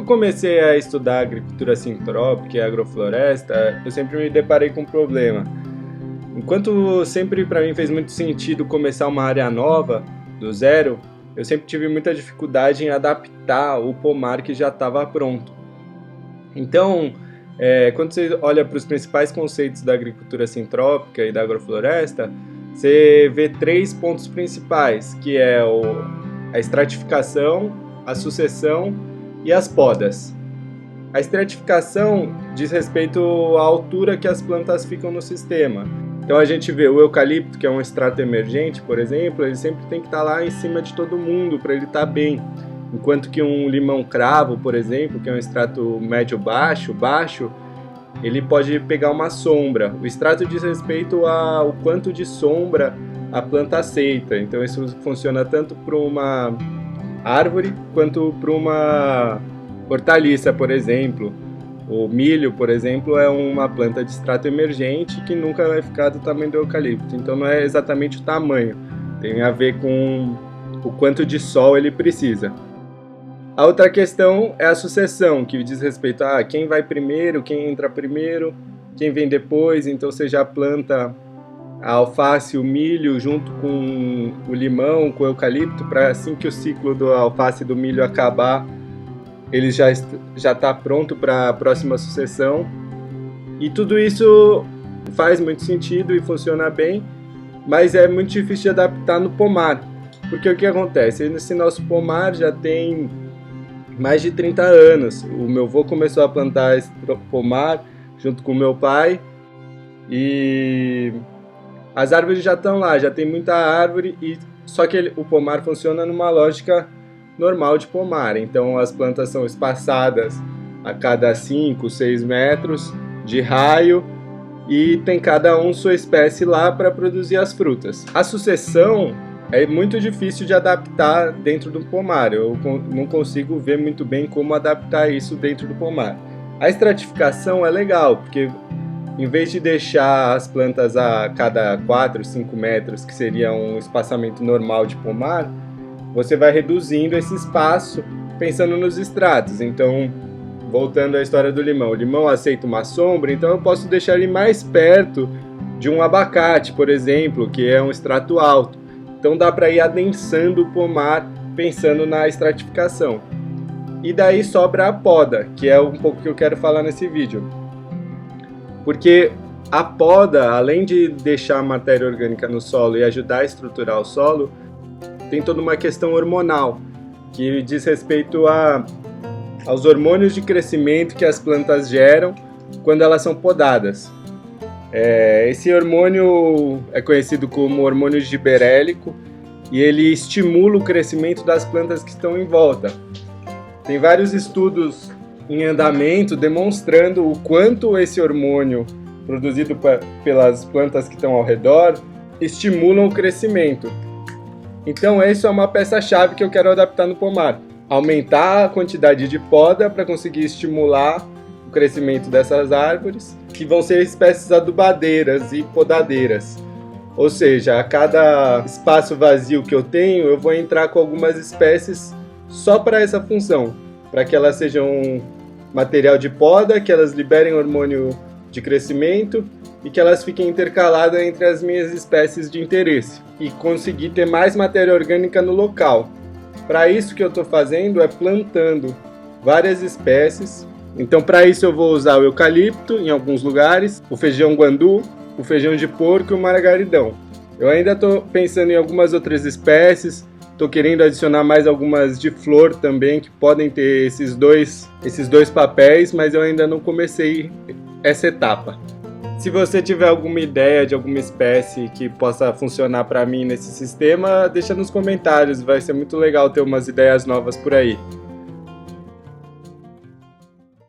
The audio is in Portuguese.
comecei a estudar agricultura sintrópica e agrofloresta, eu sempre me deparei com um problema. Enquanto sempre para mim fez muito sentido começar uma área nova, do zero, eu sempre tive muita dificuldade em adaptar o pomar que já estava pronto. Então, quando você olha para os principais conceitos da agricultura sintrópica e da agrofloresta, você vê 3 pontos principais, que é a estratificação, a sucessão e as podas. A estratificação diz respeito à altura que as plantas ficam no sistema. Então a gente vê o eucalipto, que é um extrato emergente, por exemplo, ele sempre tem que estar lá em cima de todo mundo para ele estar bem. Enquanto que um limão cravo, por exemplo, que é um extrato médio-baixo, ele pode pegar uma sombra. O extrato diz respeito ao quanto de sombra a planta aceita. Então isso funciona tanto para uma árvore quanto para uma hortaliça, por exemplo. O milho, por exemplo, é uma planta de extrato emergente que nunca vai ficar do tamanho do eucalipto. Então não é exatamente o tamanho, tem a ver com o quanto de sol ele precisa. A outra questão é a sucessão, que diz respeito a quem vai primeiro, quem entra primeiro, quem vem depois. Então você já planta a alface, o milho junto com o limão, com o eucalipto, para assim que o ciclo da alface e do milho acabar, ele já está pronto para a próxima sucessão. E tudo isso faz muito sentido e funciona bem, mas é muito difícil de adaptar no pomar. Porque o que acontece? Esse nosso pomar já tem mais de 30 anos. O meu avô começou a plantar esse pomar junto com o meu pai e as árvores já estão lá, já tem muita árvore, só que o pomar funciona numa lógica normal de pomar. Então as plantas são espaçadas a cada 5, 6 metros de raio e tem cada um sua espécie lá para produzir as frutas. A sucessão é muito difícil de adaptar dentro do pomar. Eu não consigo ver muito bem como adaptar isso dentro do pomar. A estratificação é legal, porque em vez de deixar as plantas a cada 4, 5 metros, que seria um espaçamento normal de pomar, você vai reduzindo esse espaço pensando nos estratos. Então, voltando à história do limão, o limão aceita uma sombra, então eu posso deixar ele mais perto de um abacate, por exemplo, que é um extrato alto. Então dá para ir adensando o pomar pensando na estratificação. E daí sobra a poda, que é um pouco que eu quero falar nesse vídeo. Porque a poda, além de deixar a matéria orgânica no solo e ajudar a estruturar o solo, tem toda uma questão hormonal, que diz respeito aos hormônios de crescimento que as plantas geram quando elas são podadas. Esse hormônio é conhecido como hormônio giberélico e ele estimula o crescimento das plantas que estão em volta. Tem vários estudos em andamento demonstrando o quanto esse hormônio produzido pelas plantas que estão ao redor estimulam o crescimento. Então essa é uma peça-chave que eu quero adaptar no pomar. Aumentar a quantidade de poda para conseguir estimular o crescimento dessas árvores, que vão ser espécies adubadeiras e podadeiras. Ou seja, a cada espaço vazio que eu tenho, eu vou entrar com algumas espécies só para essa função, para que elas sejam material de poda, que elas liberem hormônio de crescimento e que elas fiquem intercaladas entre as minhas espécies de interesse e conseguir ter mais matéria orgânica no local. Para isso que eu estou fazendo é plantando várias espécies. Então para isso eu vou usar o eucalipto em alguns lugares, o feijão guandu, o feijão de porco e o margaridão. Eu ainda estou pensando em algumas outras espécies, estou querendo adicionar mais algumas de flor também, que podem ter esses dois papéis, mas eu ainda não comecei essa etapa. Se você tiver alguma ideia de alguma espécie que possa funcionar para mim nesse sistema, deixa nos comentários, vai ser muito legal ter umas ideias novas por aí.